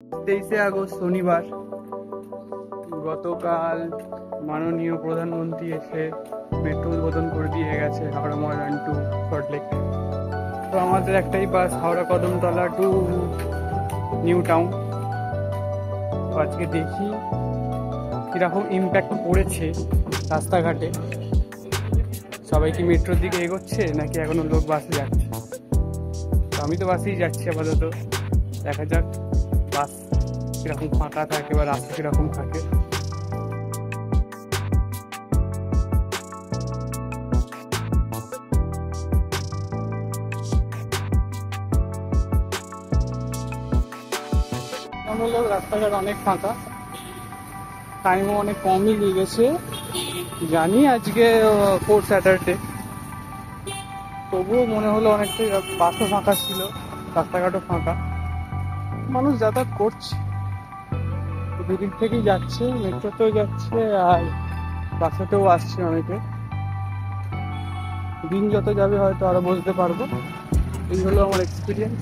23 August শনিবার গতকাল মাননীয় প্রধানমন্ত্রী এসে মেট্রো উদ্বোধন করে দিয়ে গেছে হাওড়া ময়দান টু সল্টলেক। তো আমাদের একটাই বাস হাওড়া কদমতলা টু নিউ টাউন। তো আজকে দেখি কীরকম ইম্প্যাক্ট পড়েছে রাস্তাঘাটে, সবাই কি মেট্রোর দিকে এগোচ্ছে নাকি এখনো লোক বাসে যাচ্ছে। তো আমি তো বাসেই যাচ্ছি আপাতত, দেখা যাক বাস কিরকম ফাঁকা থাকে বা রাস্তা কিরকম থাকে। রাস্তাঘাট অনেক ফাঁকা, টাইমও অনেক কমই লেগেছে। জানি আজকে 4th স্যাটারডে, তবুও মনে হলো অনেকটাই বাসও ফাঁকা ছিল, রাস্তাঘাটও ফাঁকা, মানুষ যাতায়াত করছে, দুদিক থেকেই যাচ্ছে, মেট্রোতেও যাচ্ছে আর বাসেতেও আসছে অনেকে। দিন যত যাবে হয়তো আরো বুঝতে পারবো। এই হলো আমার এক্সপিরিয়েন্স।